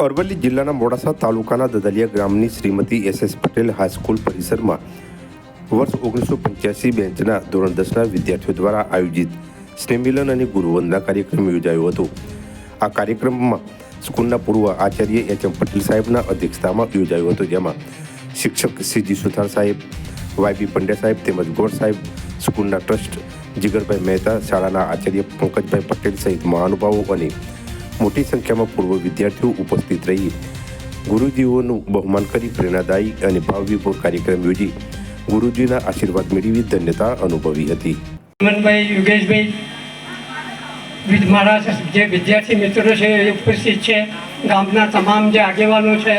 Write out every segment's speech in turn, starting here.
અરવલ્લી જિલ્લાના મોડાસા તાલુકાના દદલિયા ગ્રામની Shrimati S Patel high school પરિસરમાં વર્ષ 1985 બેન્ચના ધોરણ 10ના વિદ્યાર્થીઓ દ્વારા આયોજિત સ્નેહમિલન અને ગુરુવંદના કાર્યક્રમ યોજાયો હતો। આ કાર્યક્રમમાં સ્કૂલના પૂર્વ આચાર્ય એચ પટેલ સાહેબના અધ્યક્ષતામાં યોજાયો હતો, જેમાં શિક્ષક સીજી સુથાર સાહેબ, વાયબી પંડ્યા સાહેબ તેમજ ગોર સાહેબ, સ્કૂલના ટ્રસ્ટ જીગરભાઈ મહેતા, શાળાના આચાર્ય પંકજભાઈ પટેલ સહિત મહાનુભાવો અને મોટી સંખ્યામાં પૂર્વ વિદ્યાર્થીઓ ઉપસ્થિત રહી ગુરુજીઓનું બહુમાન કરી પ્રેરણાદાયી અને ભાવવિભોર કાર્યક્રમ યોજી ગુરુજીના આશીર્વાદ મેળવી ધન્યતા અનુભવી હતી। મનભાઈ, યોગેશભાઈ, મારા જે વિદ્યાર્થી મિત્રો છે એ ઉપસ્થિત છે, ગામના તમામ જે આગેવાનો છે,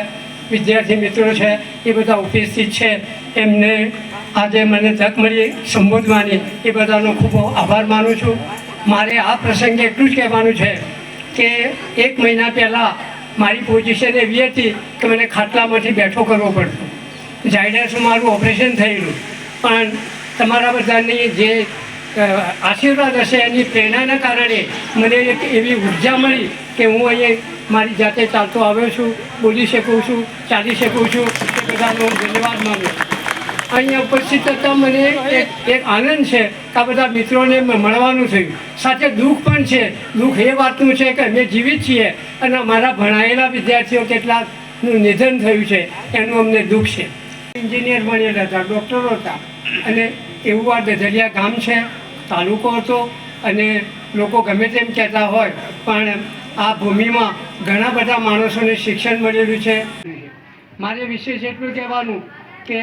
વિદ્યાર્થી મિત્રો છે એ બધા ઉપસ્થિત છે। એમને આજે મને તક મળી સંબોધવાની એ બધાનો ખૂબ આભાર માનું છું। મારે આ પ્રસંગે એટલું જ કહેવાનું છે કે 1 મહિના પહેલાં મારી પોઝિશન એવી હતી કે મને ખાટલામાંથી બેઠો કરવો પડતો, ઝાયડસનું મારું ઓપરેશન થયેલું, પણ તમારા બધાની જે આશીર્વાદ હશે એની પ્રેરણાના કારણે મને એક એવી ઉર્જા મળી કે હું અહીંયા મારી જાતે ચાલતો આવ્યો છું, બોલી શકું છું, ચાલી શકું છું। એ બધાનો ધન્યવાદ માનું છું। અહીંયા ઉપસ્થિત થતાં મને એક આનંદ છે કે આ બધા મિત્રોને મળવાનું થયું। સાથે દુઃખ પણ છે। દુઃખ એ વાતનું છે કે અમે જીવિત છીએ અને અમારા ભણાયેલા વિદ્યાર્થીઓ કેટલાકનું નિધન થયું છે, એનું અમને દુઃખ છે। એન્જિનિયર ભણેલા હતા, ડૉક્ટરો હતા, અને એવું આ દદલિયા ગામ છે, તાલુકો હતો, અને લોકો ગમે તેમ કહેતા હોય પણ આ ભૂમિમાં ઘણા બધા માણસોને શિક્ષણ મળેલું છે। મારે વિશેષ એટલું કહેવાનું કે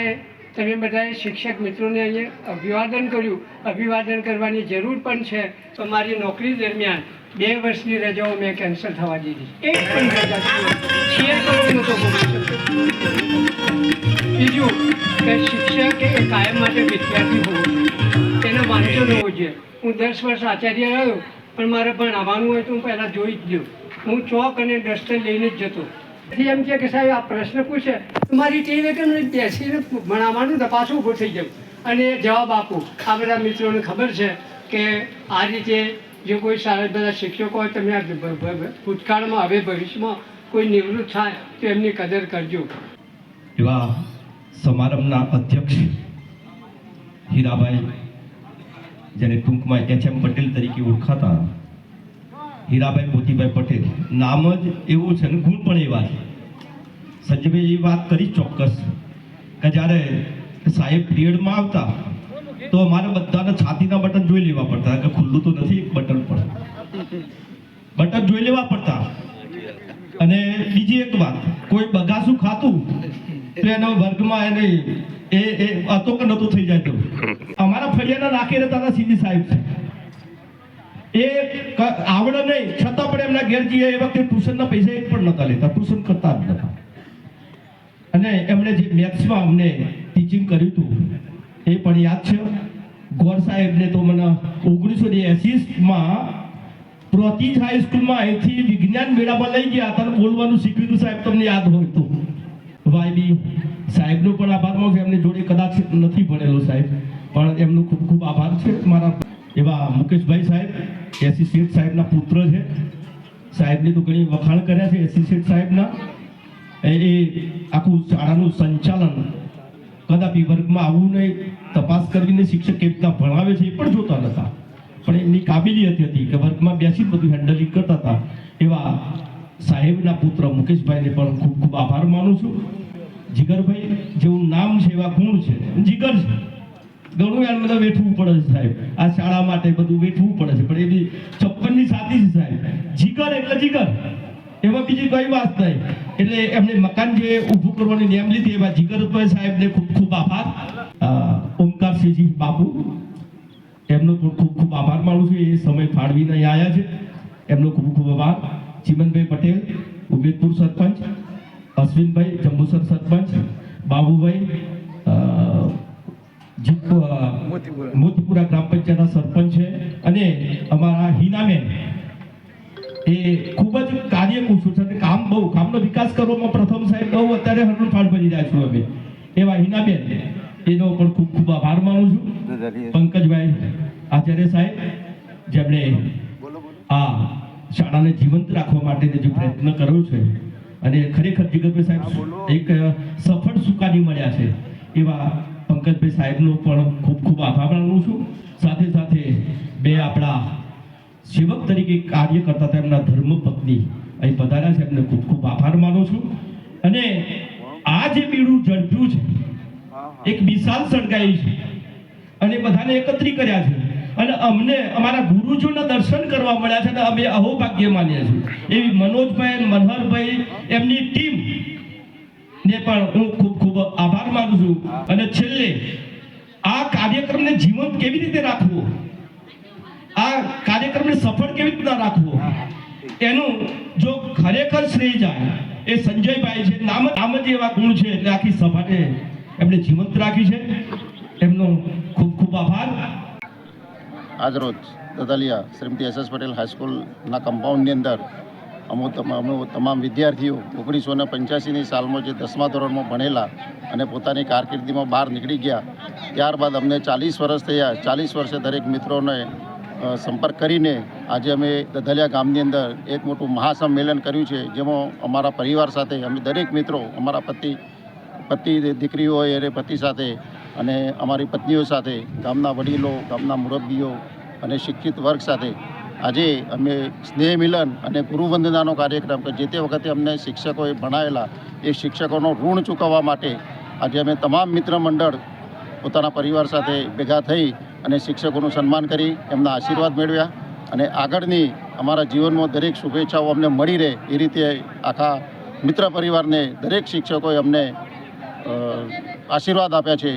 તમે બધાએ શિક્ષક મિત્રોને અહીંયા અભિવાદન કર્યું, અભિવાદન કરવાની જરૂર પણ છે। તો મારી નોકરી દરમિયાન 2 વર્ષની રજાઓ મેં કેન્સલ થવા દીધી, એક પણ રજા શેર કરવું નહોતો બોલું। બીજું કે શિક્ષક એ કાયમ માટે વિદ્યાર્થી હોવો જોઈએ, તેનો વાંચો ન હોવો જોઈએ। હું 10 વર્ષ આચાર્ય રહ્યો, પણ મારે ભણાવવાનું હોય તો હું પહેલાં જોઈ જ ગયો। હું ચોક અને ડસ્ટર લઈને જ જતો। એમ છે કે સાહેબ આ પ્રશ્ન પૂછે મારી ટીવી કે બેસીને ભણાવવાનું તપાસો ઊભો થઈ જાઉં અને જવાબ આપું। આ બધા મિત્રોને ખબર છે કે આ રીતે જો કોઈ સારા બધા શિક્ષકો હોય, તમે આ ભૂતકાળમાં હવે ભવિષ્યમાં કોઈ નિવૃત્ત થાય તો એમની કદર કરજો। એવા સમારંભના અધ્યક્ષ હીરાભાઈ, જેને ટૂંકમાં એચ પટેલ તરીકે ઓળખાતા, હીરાભાઈ મોતીભાઈ પટેલ નામ જ એવું છે ને ગુણ પણ એવા છે। સંજયભાઈ એ વાત કરી ચોક્કસ કે જ્યારે સાહેબ પિરિયડમાં આવતા તો અમારે બધાને છાતીના બટન જોઈ લેવા પડતા કે ખુલ્લું તો નથી, એક બટન પણ બટન જોઈ લેવા પડતા। અને બીજી એક વાત, કોઈ બગાસું ખાતું તો એના વર્ગમાં એને એ હતો કે નહોતું થઈ જાય તો અમારા ફળિયાના નાખી રહેતા હતા સીધી સાહેબ છે, એ આવડે નહીં છતાં પણ એમના ઘેર જઈએ એ વખતે ટ્યુશનના પૈસા એક પણ નહોતા લેતા, ટ્યુશન કરતા જ નહોતા। અને એમણે જે મેથ્સમાં અમને ટીચિંગ કર્યું હતું એ પણ યાદ છે। ગોર સાહેબને તો મને 1980માં પ્રોતિજ હાઈસ્કૂલમાં અહીંથી વિજ્ઞાન મેળામાં લઈ ગયા હતા, બોલવાનું શીખ્યું હતું સાહેબ, તમને યાદ હોય તો। વાયબી સાહેબનો પણ આભાર માનું છું, એમની જોડે કદાચ નથી ભણેલો સાહેબ, પણ એમનો ખૂબ ખૂબ આભાર છે મારા। એવા મુકેશભાઈ સાહેબ એસોસિએટ સાહેબના પુત્ર છે, સાહેબને તો ઘણી વખાણ કર્યા છે એસોસિએટ સાહેબના। એ આખું શાળાનું સંચાલન કદાપી વર્ગમાં આવવું નહીં, તપાસ કરીને શિક્ષક કેવી રીતના ભણાવે છે એ પણ જોતા નહોતા, પણ એમની કાબિલિયત હતી કે વર્ગમાં બેસી બધું હેન્ડલિંગ કરતા હતા। એવા સાહેબના પુત્ર મુકેશભાઈને પણ ખૂબ ખૂબ આભાર માનું છું। જીગરભાઈ જેવું નામ છે એવા ગુણ છે, જીગર છે, ઘણું યાર બધા વેઠવું પડે છે સાહેબ, આ શાળા માટે બધું વેઠવું પડે છે, પણ એ બી 56ની સાથી છે સાહેબ। જીગર એટલે જીગર, એમાં બીજી કઈ વાત નહીં। એટલે એમને મકાન જે ઊભું કરવાની નેમ લીધી એવા જીગરભાઈ સાહેબને ખૂબ ખૂબ આભાર। ઓમકારસિંહજી બાપુ, એમનો પણ ખૂબ ખૂબ આભાર માનું છું, એ સમય ફાળવીને અહીં આવ્યા છે, એમનો ખૂબ ખૂબ આભાર। ચિમનભાઈ પટેલ ઉમેદપુર સરપંચ, અશ્વિનભાઈ જંબુસર સરપંચ, બાબુભાઈ મોતીપુરા ગ્રામ પંચાયતના સરપંચ છે, અને અમારા હિનાબેન એ ખૂબ જ કાર્યકુશળ છે, કામનો વિકાસ કરવામાં પ્રથમ સાહેબ બહુ અત્યારે હરણફાળ ભરી રહ્યા છું અમે। એવા હિનાબેન, એનો પણ ખૂબ ખૂબ આભાર માનું છું। પંકજભાઈ આચાર્ય સાહેબ, જેમણે આ શાળાને જીવંત રાખવા માટે જે પ્રયત્ન કર્યો છે, અને ખરેખર જીગરભાઈ સાહેબ એક સફળ સુકાની મળ્યા છે એવા પંકજભાઈ સાહેબનો પણ ખૂબ ખૂબ આભાર માનું છું. સાથે સાથે બે આપણા સેવક તરીકે કાર્ય કરતા હતા એમના ધર્મપત્ની અહીં પધાર્યા છે, એમને ખૂબ ખૂબ આભાર માનું છું. અને આ જે બીડું ઝડપ્યું છે, એક મિસાલ સળગાવી છે અને બધાને એકત્રિત કર્યા છે અને અમને અમારા ગુરુજીઓના દર્શન કરવા મળ્યા છે અને અમે અહોભાગ્ય માનીએ છીએ. એવી મનોજભાઈ, મનહરભાઈ, એમની ટીમ ને પણ હું ખૂબ ખૂબ આભાર માનું છું. અને છેલ્લે આ કાર્યક્રમને જીવંત કેવી રીતે રાખવો, આ કાર્યક્રમને સફળ કેવી રીતના રાખવો, એનું જો ખરેખર શ્રેય જાય એ સંજયભાઈ છે. નામ જ એવા ગુણ છે એટલે આખી સભાને એમને જીવંત રાખી છે. એમનો ખૂબ ખૂબ આભાર. આજરોજ દદલિયા શ્રીમતી એસ પટેલ હાઈસ્કૂલના કમ્પાઉન્ડની અંદર અમે તમામ વિદ્યાર્થીઓ 1985ની સાલમાં જે 10મા ધોરણમાં ભણેલા અને પોતાની કારકિર્દીમાં બહાર નીકળી ગયા, ત્યારબાદ અમને 40 વર્ષ થયા. 40 વર્ષે દરેક મિત્રોને સંપર્ક કરીને આજે અમે દદલિયા ગામની અંદર એક મોટું મહાસંમેલન કર્યું છે, જેમાં અમારા પરિવાર સાથે અમે દરેક મિત્રો, અમારા પતિ દીકરીઓ હોય એને પતિ સાથે અને અમારી પત્નીઓ સાથે, ગામના વડીલો, ગામના મુરબ્બીઓ અને શિક્ષિત વર્ગ સાથે આજે અમે સ્નેહ મિલન અને ગુરુવંદનાનો કાર્યક્રમ કે જે તે વખતે અમને શિક્ષકોએ ભણાવેલા એ શિક્ષકોનો ઋણ ચૂકવવા માટે આજે અમે તમામ મિત્ર મંડળ પોતાના પરિવાર સાથે ભેગા થઈ અને શિક્ષકોનું સન્માન કરી એમના આશીર્વાદ મેળવ્યા. અને આગળની અમારા જીવનમાં દરેક શુભેચ્છાઓ અમને મળી રહે એ રીતે આખા મિત્ર પરિવારને દરેક શિક્ષકોએ અમને આશીર્વાદ આપ્યા છે.